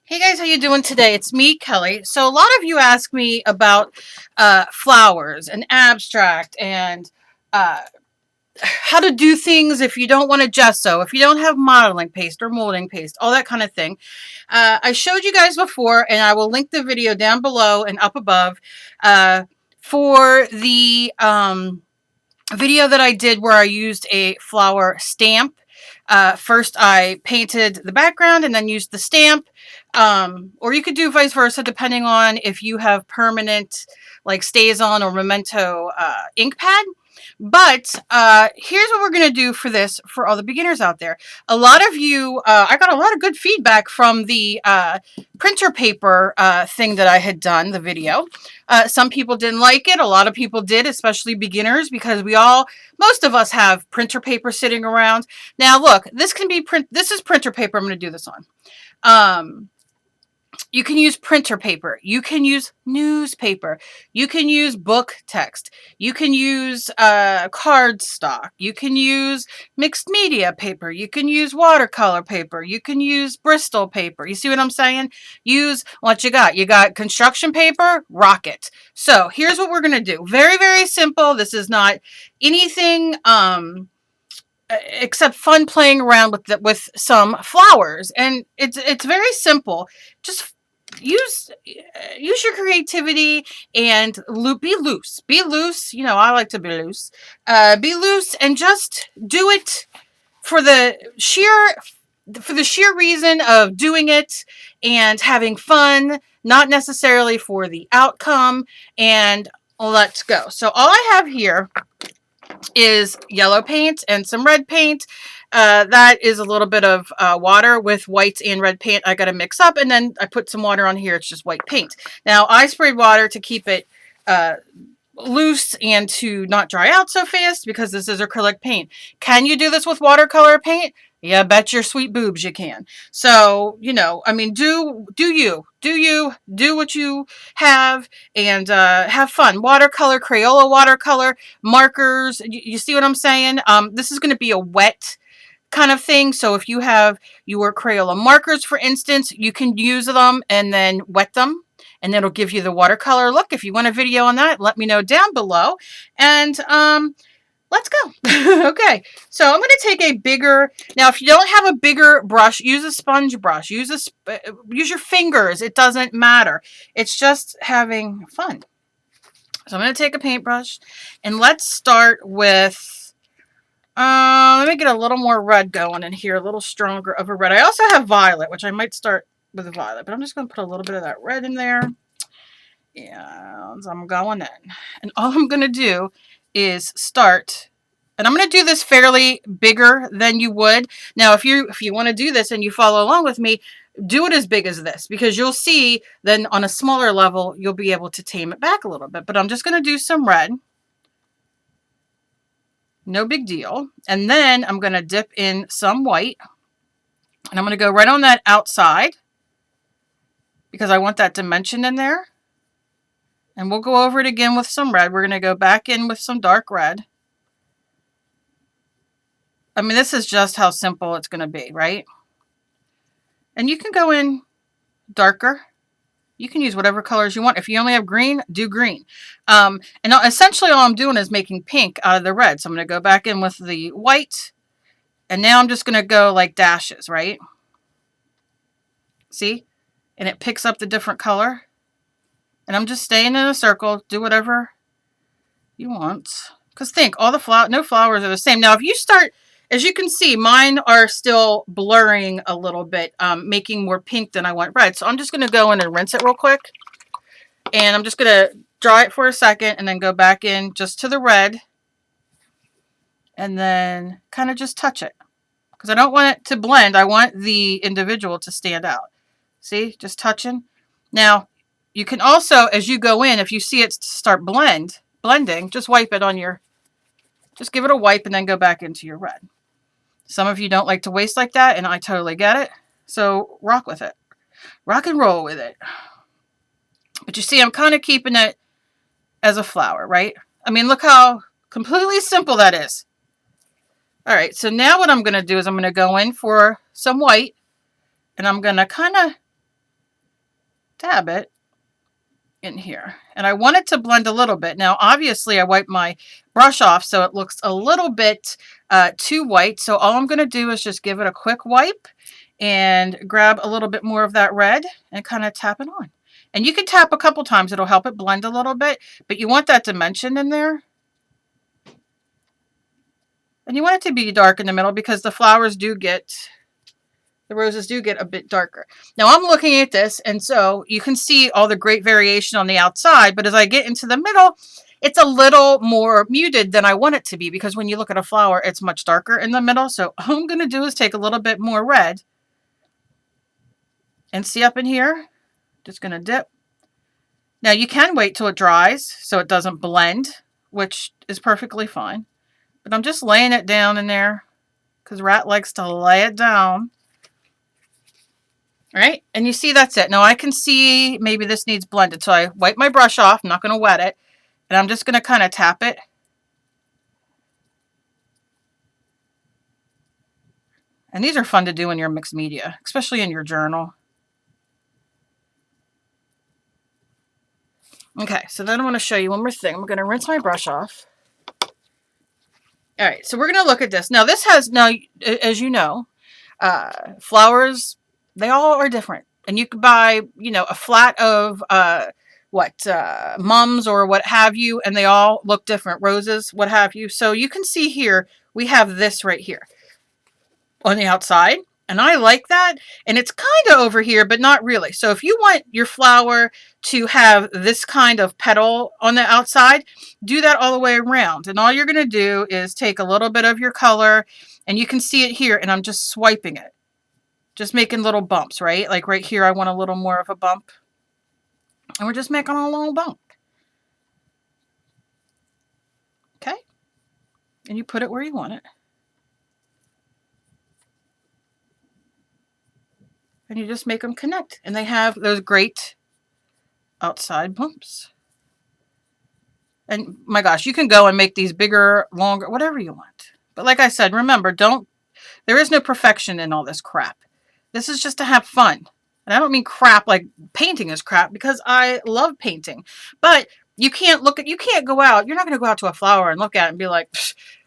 Hey guys, how you doing today? It's me, Kelly. So a lot of you ask me about flowers and abstract and uh, how to do things if you don't want to gesso, if you don't have modeling paste or molding paste, all that kind of thing. I showed you guys before, and I will link the video down below and up above for the video that I did where I used a flower stamp. First, I painted the background and then used the stamp. Or you could do vice versa, depending on if you have permanent, like StazOn or Memento ink pad. But here's what we're going to do for this for all the beginners out there. A lot of you, I got a lot of good feedback from the printer paper thing that I had done, the video. Some people didn't like it. A lot of people did, especially beginners, because most of us have printer paper sitting around. Now, look, this is printer paper I'm going to do this on. You can use printer paper. You can use newspaper. You can use book text. You can use cardstock. You can use mixed media paper. You can use watercolor paper. You can use Bristol paper. You see what I'm saying? Use what you got. You got construction paper, rock it. So here's what we're going to do. Very, very simple. This is not anything except fun playing around with some flowers, and it's very simple. Just use your creativity and be loose. Be loose. You know, I like to be loose. Be loose and just do it for the sheer reason of doing it and having fun, not necessarily for the outcome. And let's go. So all I have here is yellow paint and some red paint. That is a little bit of water with white and red paint I got to mix up, and then I put some water on here. It's just white paint. Now, I sprayed water to keep it loose and to not dry out so fast because this is acrylic paint. Can you do this with watercolor paint? Yeah, bet your sweet boobs you can. So, you know, I mean, do what you have, and have fun. Watercolor, Crayola watercolor, markers. You see what I'm saying? This is going to be a wet kind of thing. So if you have your Crayola markers, for instance, you can use them and then wet them, and it'll give you the watercolor look. If you want a video on that, let me know down below. And let's go. Okay, so I'm going to take a bigger, now if you don't have a bigger brush, use a sponge brush, use your fingers, it doesn't matter. It's just having fun. So I'm going to take a paintbrush, and let's start with, let me get a little more red going in here, a little stronger of a red. I also have violet, which I might start with a violet, but I'm just going to put a little bit of that red in there. And I'm going in. And all I'm going to do is start, and I'm going to do this fairly bigger than you would. Now, if you want to do this and you follow along with me, do it as big as this, because you'll see then on a smaller level, you'll be able to tame it back a little bit. But I'm just going to do some red. No big deal. And then I'm going to dip in some white, and I'm going to go right on that outside because I want that dimension in there. And we'll go over it again with some red. We're going to go back in with some dark red. I mean, this is just how simple it's going to be, right? And you can go in darker. You can use whatever colors you want. If you only have green, do green. And essentially all I'm doing is making pink out of the red. So I'm going to go back in with the white. And now I'm just going to go like dashes, right? See? And it picks up the different color. And I'm just staying in a circle. Do whatever you want. Because think, all the no flowers are the same. Now, if you start, as you can see, mine are still blurring a little bit, making more pink than I want red. So I'm just going to go in and rinse it real quick. And I'm just going to dry it for a second and then go back in just to the red. And then kind of just touch it. Because I don't want it to blend. I want the individual to stand out. See? Just touching. Now, you can also, as you go in, if you see it start blending, just wipe it on your, just give it a wipe and then go back into your red. Some of you don't like to waste like that, and I totally get it. So rock with it. Rock and roll with it. But you see, I'm kind of keeping it as a flower, right? I mean, look how completely simple that is. All right, so now what I'm going to do is I'm going to go in for some white, and I'm going to kind of dab it in here. And I want it to blend a little bit. Now, obviously, I wiped my brush off, so it looks a little bit too white. So all I'm going to do is just give it a quick wipe and grab a little bit more of that red and kind of tap it on. And you can tap a couple times. It'll help it blend a little bit, but you want that dimension in there. And you want it to be dark in the middle because the flowers do get, the roses do get a bit darker. Now I'm looking at this, and so you can see all the great variation on the outside, but as I get into the middle, it's a little more muted than I want it to be because when you look at a flower, it's much darker in the middle. So all I'm going to do is take a little bit more red and see up in here, just going to dip. Now you can wait till it dries so it doesn't blend, which is perfectly fine. But I'm just laying it down in there because Rat likes to lay it down. All right, and you see that's it. Now I can see maybe this needs blended. So I wipe my brush off. I'm not going to wet it. And I'm just going to kind of tap it. And these are fun to do in your mixed media, especially in your journal. Okay, so then I want to show you one more thing. I'm going to rinse my brush off. All right, so we're going to look at this. Now this has, now as you know, flowers, they all are different. And you could buy, you know, a flat of mums or what have you, and they all look different. Roses, what have you. So you can see here, we have this right here on the outside. And I like that. And it's kind of over here, but not really. So if you want your flower to have this kind of petal on the outside, do that all the way around. And all you're going to do is take a little bit of your color, and you can see it here, and I'm just swiping it. Just making little bumps, right? Like right here, I want a little more of a bump. And we're just making a little bump. Okay? And you put it where you want it. And you just make them connect. And they have those great outside bumps. And my gosh, you can go and make these bigger, longer, whatever you want. But like I said, remember, there is no perfection in all this crap. This is just to have fun. And I don't mean crap like painting is crap, because I love painting. But you can't go out, you're not going to go out to a flower and look at it and be like,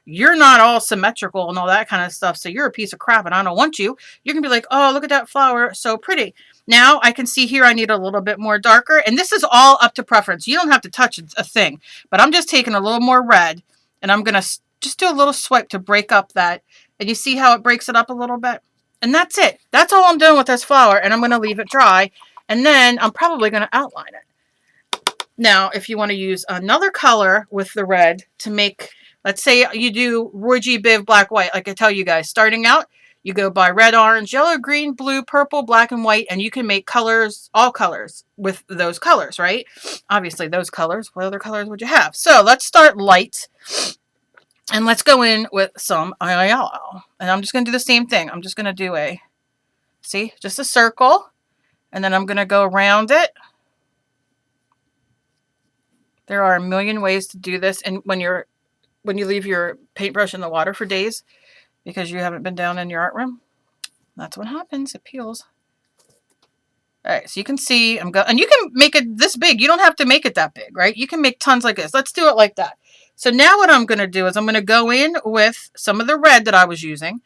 you're not all symmetrical and all that kind of stuff, so you're a piece of crap and I don't want you. You're going to be like, oh, look at that flower, so pretty. Now I can see here I need a little bit more darker, and this is all up to preference. You don't have to touch a thing, but I'm just taking a little more red, and I'm going to just do a little swipe to break up that, and you see how it breaks it up a little bit? And that's it. That's all I'm doing with this flower, and I'm going to leave it dry, and then I'm probably going to outline it. Now, if you want to use another color with the red to make, let's say you do Roy G. Biv black, white, like I tell you guys, starting out, you go by red, orange, yellow, green, blue, purple, black, and white, and you can make colors, all colors, with those colors, right? Obviously, those colors. What other colors would you have? So let's start light. And let's go in with some yellow. And I'm just going to do the same thing. I'm just going to do just a circle. And then I'm going to go around it. There are a million ways to do this. And when you leave your paintbrush in the water for days because you haven't been down in your art room, that's what happens. It peels. All right, so you can see and you can make it this big. You don't have to make it that big, right? You can make tons like this. Let's do it like that. So now what I'm going to do is I'm going to go in with some of the red that I was using,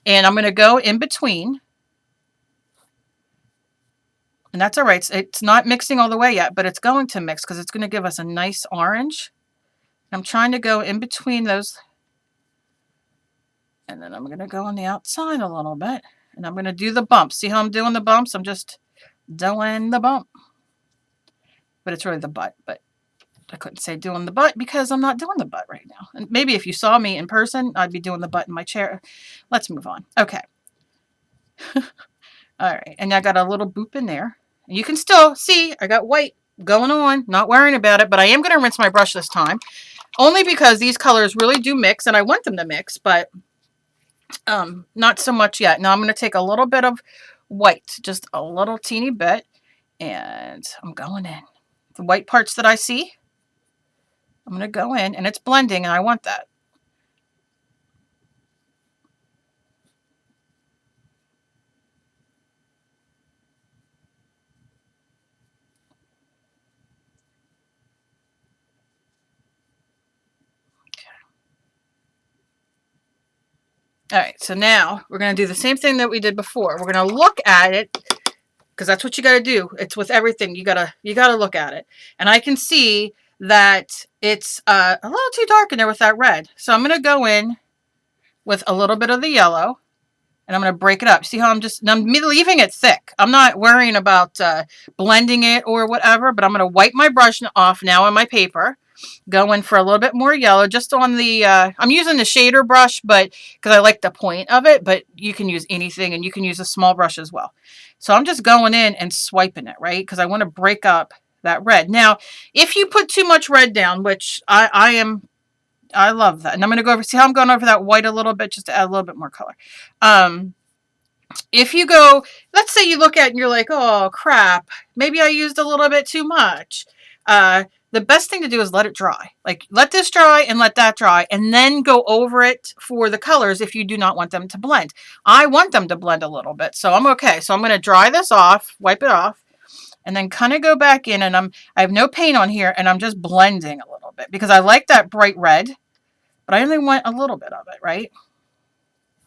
and I'm going to go in between. And that's all right. It's not mixing all the way yet, but it's going to mix because it's going to give us a nice orange. I'm trying to go in between those. And then I'm going to go on the outside a little bit. And I'm going to do the bumps. See how I'm doing the bumps? I'm just doing the bump. But it's really the butt. But I couldn't say doing the butt because I'm not doing the butt right now. And maybe if you saw me in person, I'd be doing the butt in my chair. Let's move on. Okay. All right. And I got a little boop in there. And you can still see I got white going on. Not worrying about it. But I am going to rinse my brush this time. Only because these colors really do mix. And I want them to mix. But not so much yet. Now I'm going to take a little bit of white. Just a little teeny bit. And I'm going in. The white parts that I see, I'm going to go in, and it's blending, and I want that. All right, so now we're going to do the same thing that we did before. We're going to look at it because that's what you got to do. It's with everything. You got to look at it. And I can see that it's a little too dark in there with that red. So I'm going to go in with a little bit of the yellow and I'm going to break it up. See how I'm leaving it thick. I'm not worrying about blending it or whatever, but I'm going to wipe my brush off now on my paper. Go in for a little bit more yellow just on the, I'm using the shader brush, but because I like the point of it, but you can use anything and you can use a small brush as well. So I'm just going in and swiping it, right? Because I want to break up that red. Now, if you put too much red down, which I love that. And I'm going to go over, see how I'm going over that white a little bit just to add a little bit more color. If you go, let's say you look at it and you're like, oh crap, maybe I used a little bit too much. The best thing to do is let it dry. Like let this dry and let that dry and then go over it for the colors if you do not want them to blend. I want them to blend a little bit, so I'm okay. So I'm going to dry this off, wipe it off, and then kind of go back in and I have no paint on here and I'm just blending a little bit because I like that bright red, but I only want a little bit of it, right?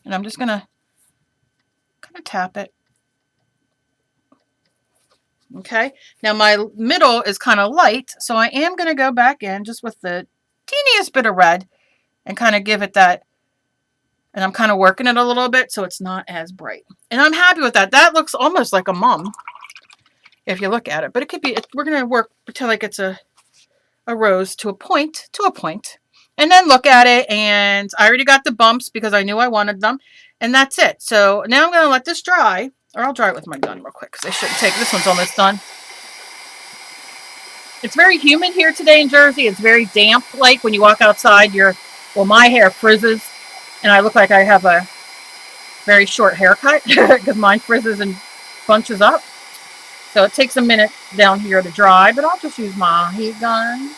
And I'm just going to kind of tap it. Okay, now my middle is kind of light, so I am going to go back in just with the teeniest bit of red and kind of give it that, and I'm kind of working it a little bit so it's not as bright. And I'm happy with that. That looks almost like a mum if you look at it, but it could be, we're going to pretend like it's a rose to a point, and then look at it, and I already got the bumps because I knew I wanted them, and that's it. So now I'm going to let this dry. Or I'll dry it with my gun real quick because I shouldn't take, this one's almost done. It's very humid here today in Jersey. It's very damp, like when you walk outside, well, my hair frizzes and I look like I have a very short haircut because mine frizzes and bunches up. So it takes a minute down here to dry, but I'll just use my heat gun.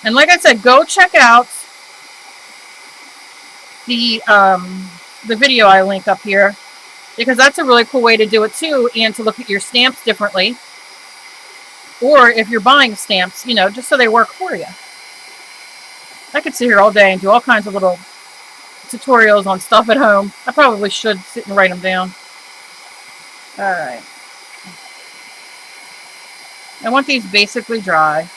And like I said, go check out the video I link up here because that's a really cool way to do it too, and to look at your stamps differently. Or if you're buying stamps, you know, just so they work for you. I could sit here all day and do all kinds of little tutorials on stuff at home. I probably should sit and write them down. All right. I want these basically dry.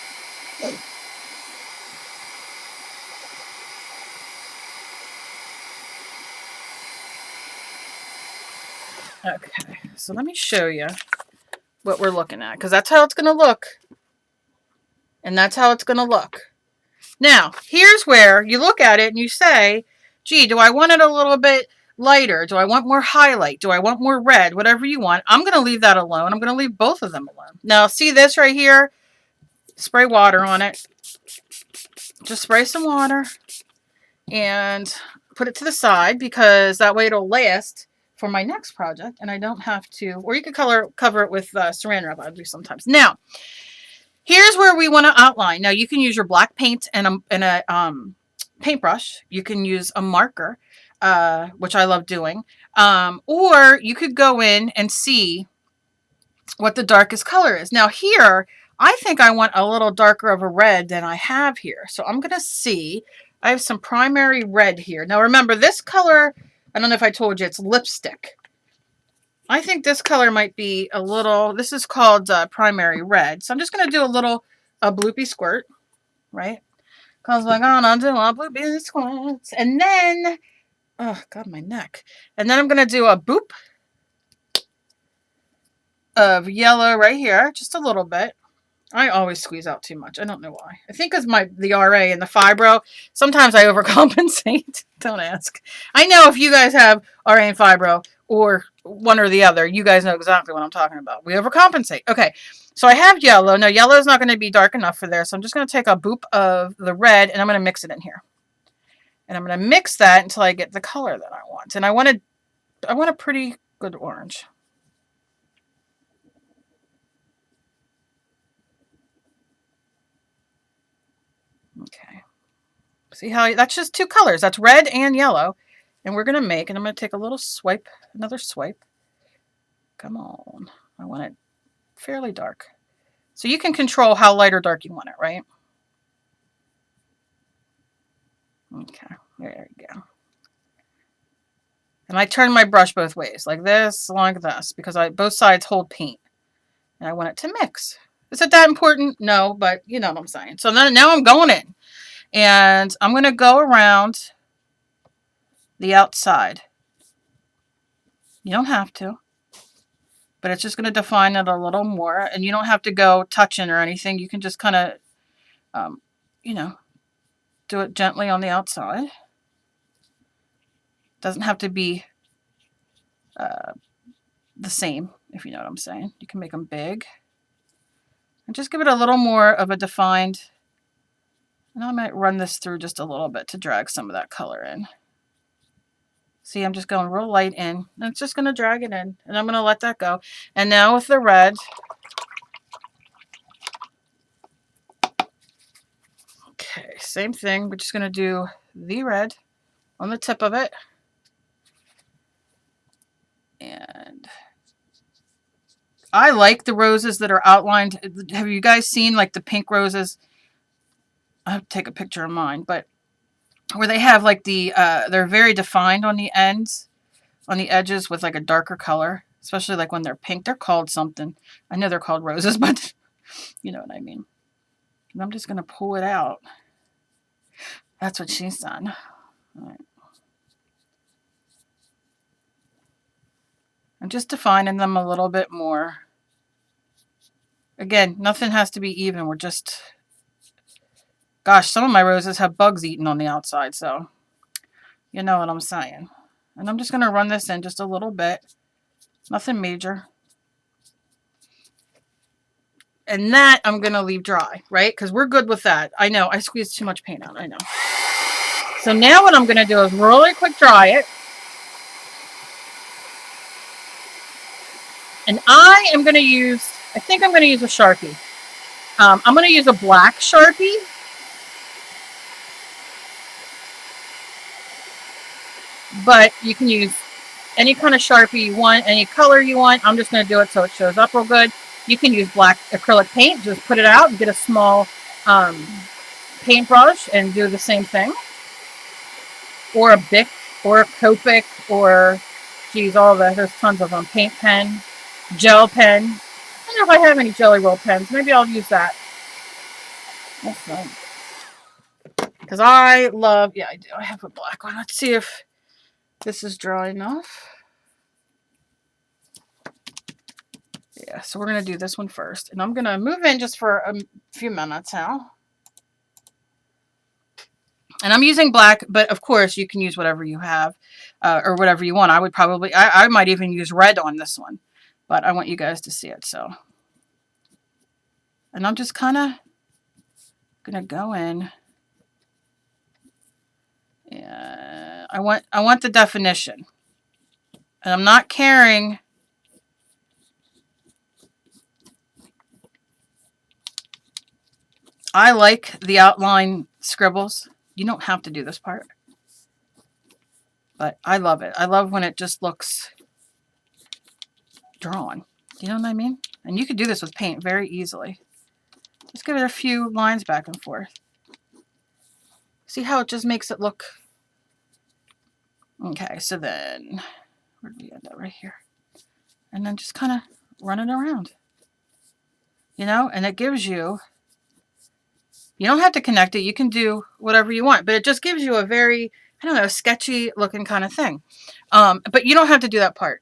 Okay, so let me show you what we're looking at, because that's how it's going to look. And that's how it's going to look. Now, here's where you look at it and you say, gee, do I want it a little bit lighter? Do I want more highlight? Do I want more red? Whatever you want. I'm going to leave that alone. I'm going to leave both of them alone. Now, see this right here? Spray water on it. Just spray some water and put it to the side because that way it'll last for my next project and I don't have to, or you could cover it with saran wrap. I do sometimes. Now, here's where we want to outline. Now, you can use your black paint and a paintbrush. You can use a marker, which I love doing. Or you could go in and see what the darkest color is. Now, here, I think I want a little darker of a red than I have here. So I'm going to see. I have some primary red here. Now, remember, this color, I don't know if I told you, it's lipstick. I think this color might be a little, this is called primary red. So I'm just going to do a bloopy squirt, right? Because we're going to do a bloopy squirt. And then, oh, God, my neck. And then I'm going to do a boop of yellow right here, just a little bit. I always squeeze out too much. I don't know why. I think it's the RA and the fibro. Sometimes I overcompensate. Don't ask. I know if you guys have RA and fibro or one or the other, you guys know exactly what I'm talking about. We overcompensate. Okay, so I have yellow. Now, yellow is not going to be dark enough for there, so I'm just going to take a boop of the red, and I'm going to mix it in here. And I'm going to mix that until I get the color that I want. And I want a pretty good orange. Okay. See how that's just two colors. That's red and yellow. And we're going to make, and I'm going to take a little swipe, another swipe. Come on. I want it fairly dark. So you can control how light or dark you want it, right? Okay, there you go. And I turn my brush both ways, like this, like this, because both sides hold paint. And I want it to mix. Is it that important? No, but you know what I'm saying. So then now I'm going in. And I'm going to go around the outside. You don't have to. But it's just going to define it a little more. And you don't have to go touching or anything. You can just kind of, you know, do it gently on the outside. Doesn't have to be the same, if you know what I'm saying. You can make them big. And just give it a little more of a defined. And I might run this through just a little bit to drag some of that color in. See, I'm just going real light in. And it's just going to drag it in. And I'm going to let that go. And now with the red. Okay, same thing. We're just going to do the red on the tip of it. And I like the roses that are outlined. Have you guys seen like the pink roses? I'll have to take a picture of mine, but where they have like the, they're very defined on the ends, on the edges with like a darker color, especially like when they're pink. They're called something. I know they're called roses, but you know what I mean. And I'm just going to pull it out. That's what she's done. All right. I'm just defining them a little bit more. Again, nothing has to be even. We're just, gosh, some of my roses have bugs eaten on the outside, so you know what I'm saying. And I'm just going to run this in just a little bit. Nothing major. And that I'm going to leave dry, right? Because we're good with that. I know, I squeezed too much paint out, I know. So now what I'm going to do is really quick dry it. And I am going to use, I think I'm going to use a Sharpie. I'm going to use a black Sharpie. But you can use any kind of Sharpie you want, any color you want. I'm just going to do it so it shows up real good. You can use black acrylic paint. Just put it out and get a small paintbrush and do the same thing. Or a Bic, or a Copic, or, geez, all that. There's tons of them. Paint pen, gel pen. I don't know if I have any Jelly Roll pens. Maybe I'll use that. That's fun. Because I love, yeah, I do. I have a black one. Let's see if this is dry enough. Yeah, so we're going to do this one first. And I'm going to move in just for a few minutes now. And I'm using black, but of course you can use whatever you have or whatever you want. I would probably, I might even use red on this one. But I want you guys to see it, so. And I'm just kind of going to go in. Yeah, I want the definition. And I'm not caring. I like the outline scribbles. You don't have to do this part. But I love it. I love when it just looks drawn. You know what I mean? And you could do this with paint very easily. Just give it a few lines back and forth. See how it just makes it look. Okay, so then, where did we end up? Right here. And then just kind of run it around. You know, and it gives you, you don't have to connect it. You can do whatever you want, but it just gives you a very, I don't know, sketchy looking kind of thing. But you don't have to do that part.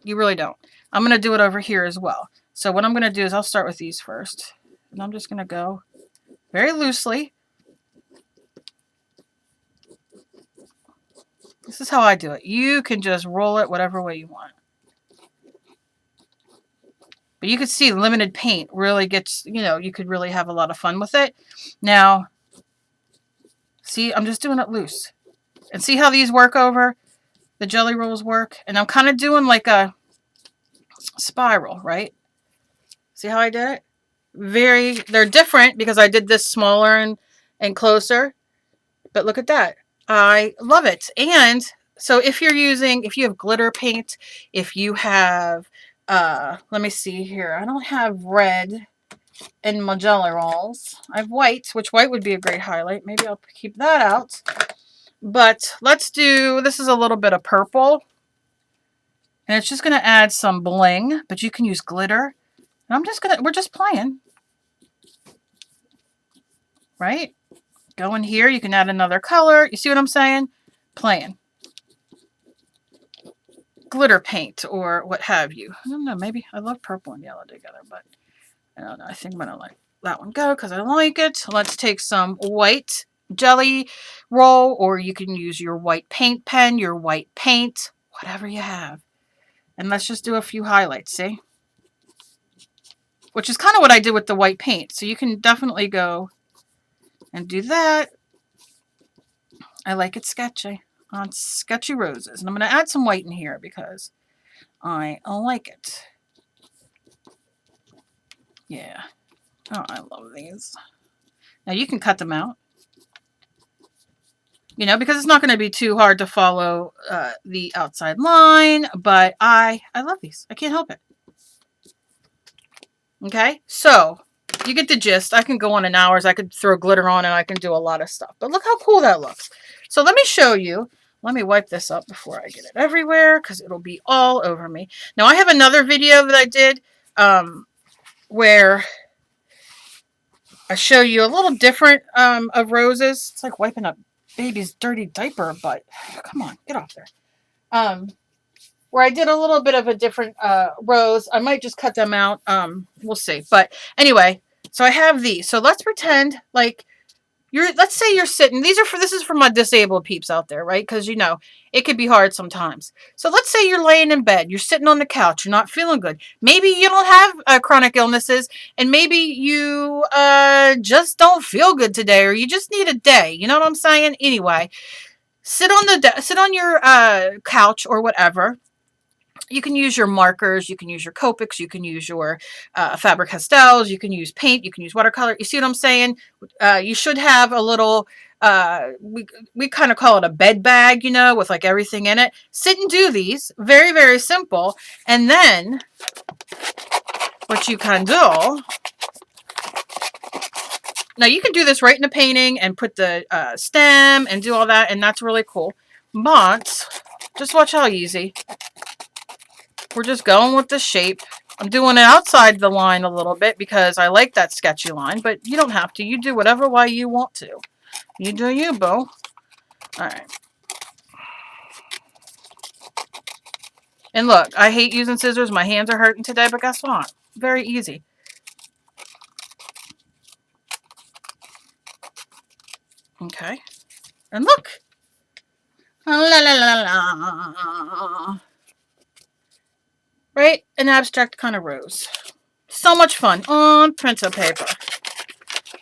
You really don't. I'm going to do it over here as well. So what I'm going to do is I'll start with these first. And I'm just going to go very loosely. This is how I do it. You can just roll it whatever way you want. But you can see limited paint really gets, you know, you could really have a lot of fun with it. Now, see, I'm just doing it loose. And see how these work over? The Jelly Rolls work? And I'm kind of doing like a spiral, right? See how I did it? They're different because I did this smaller and closer. But look at that. I love it. And so if you have glitter paint, if you have, let me see here. I don't have red in my Jelly Rolls. I have white, which white would be a great highlight. Maybe I'll keep that out. But let's do, this is a little bit of purple. And it's just going to add some bling, but you can use glitter. And I'm just going to, we're just playing. Right? Go in here, you can add another color. You see what I'm saying? Playing. Glitter paint or what have you. I don't know, maybe I love purple and yellow together, but I don't know. I think I'm going to let that one go because I like it. Let's take some white jelly roll, or you can use your white paint pen, your white paint, whatever you have. And let's just do a few highlights, see? Which is kind of what I did with the white paint. So you can definitely go and do that. I like it sketchy on sketchy roses. And I'm going to add some white in here because I like it. Yeah. Oh, I love these. Now you can cut them out. You know, because it's not going to be too hard to follow the outside line. But I love these. I can't help it. Okay, so you get the gist. I can go on in hours. I could throw glitter on and I can do a lot of stuff. But look how cool that looks. So let me show you. Let me wipe this up before I get it everywhere because it'll be all over me. Now I have another video that I did where I show you a little different of roses. It's like wiping a baby's dirty diaper, but come on, get off there. Where I did a little bit of a different rose. I might just cut them out. We'll see. But anyway, so I have these. So let's pretend like let's say you're sitting. This is for my disabled peeps out there, right? Because you know, it could be hard sometimes. So let's say you're laying in bed. You're sitting on the couch. You're not feeling good. Maybe you don't have chronic illnesses, and maybe you just don't feel good today, or you just need a day. You know what I'm saying? Anyway, sit on your couch or whatever. You can use your markers, you can use your Copics, you can use your Faber-Castells, you can use paint, you can use watercolor. You see what I'm saying? You should have a little, we kind of call it a bed bag, you know, with like everything in it. Sit and do these. Very, very simple. And then what you can do, now you can do this right in the painting and put the stem and do all that, and that's really cool. But just watch how easy. We're just going with the shape. I'm doing it outside the line a little bit because I like that sketchy line, but you don't have to. You do whatever way you want to. You do you, boo. All right. And look, I hate using scissors. My hands are hurting today, but guess what? Very easy. Okay. And look. La la la la. Right? An abstract kind of rose. So much fun on printer paper.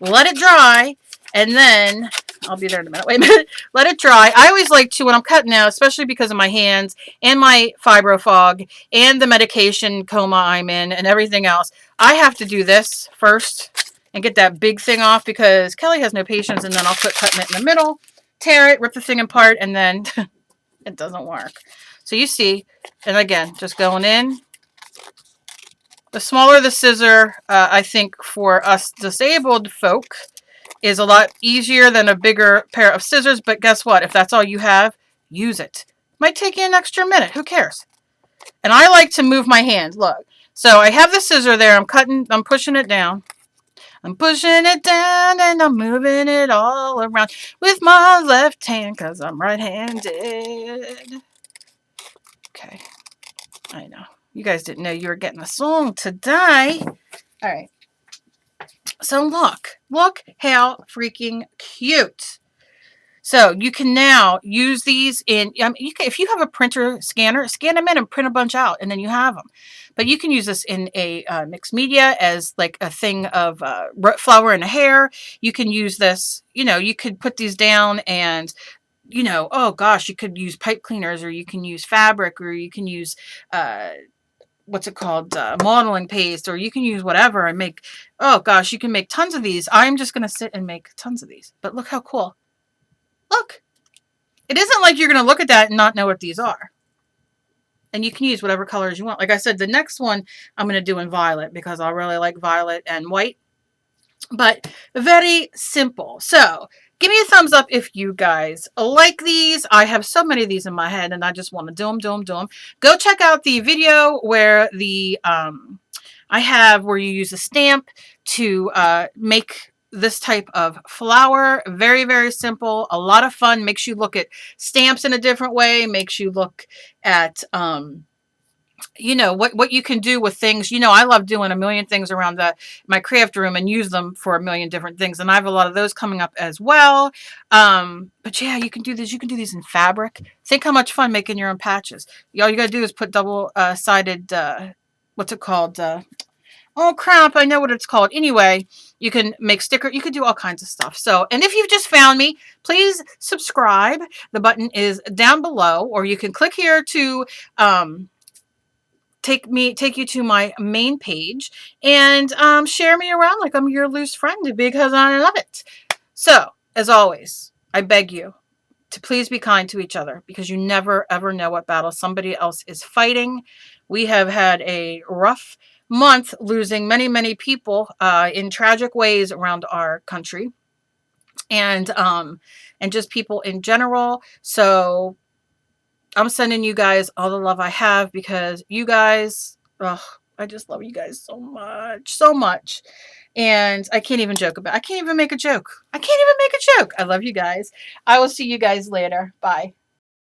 Let it dry, and then I'll be there in a minute. Wait a minute. Let it dry. I always like to, when I'm cutting out, especially because of my hands and my fibro fog and the medication coma I'm in and everything else, I have to do this first and get that big thing off because Kelly has no patience, and then I'll quit cutting it in the middle, tear it, rip the thing apart, and then it doesn't work. So you see, and again, just going in. The smaller the scissor, I think for us disabled folk, is a lot easier than a bigger pair of scissors. But guess what? If that's all you have, use it. Might take you an extra minute. Who cares? And I like to move my hand. Look. So I have the scissor there. I'm pushing it down. I'm pushing it down and I'm moving it all around with my left hand because I'm right-handed. Okay. I know. You guys didn't know you were getting a song today. All right. So look how freaking cute. So you can now use these in, if you have a printer scanner, scan them in and print a bunch out, and then you have them. But you can use this in a mixed media as like a thing of flower and hair. You can use this, you know, you could put these down and, you know, oh gosh, you could use pipe cleaners, or you can use fabric, or you can use what's it called, modeling paste, or you can use whatever and make, oh gosh, you can make tons of these. I'm just going to sit and make tons of these. But look how cool. Look. It isn't like you're going to look at that and not know what these are. And you can use whatever colors you want. Like I said, the next one I'm going to do in violet because I really like violet and white. But very simple. So Give me a thumbs up if you guys like these. I have so many of these in my head and I just want to do them, do them, do them. Go check out the video where where you use a stamp to make this type of flower. Very, very simple. A lot of fun. Makes you look at stamps in a different way. Makes you look at you know what you can do with things. You know, I love doing a million things around my craft room and use them for a million different things, and I have a lot of those coming up as well. But yeah, you can do this. You can do these in fabric. Think how much fun making your own patches. All you gotta do is put double sided what's it called, oh crap, I know what it's called. Anyway, you can make sticker. You can do all kinds of stuff. So, and if you've just found me, please subscribe. The button is down below, or you can click here to take you to my main page and share me around like I'm your loose friend because I love it. So, as always, I beg you to please be kind to each other because you never ever know what battle somebody else is fighting. We have had a rough month, losing many, many people in tragic ways around our country, and just people in general. So I'm sending you guys all the love I have because you guys, ugh, I just love you guys so much, so much. And I can't even joke about it. I can't even make a joke. I can't even make a joke. I love you guys. I will see you guys later. Bye.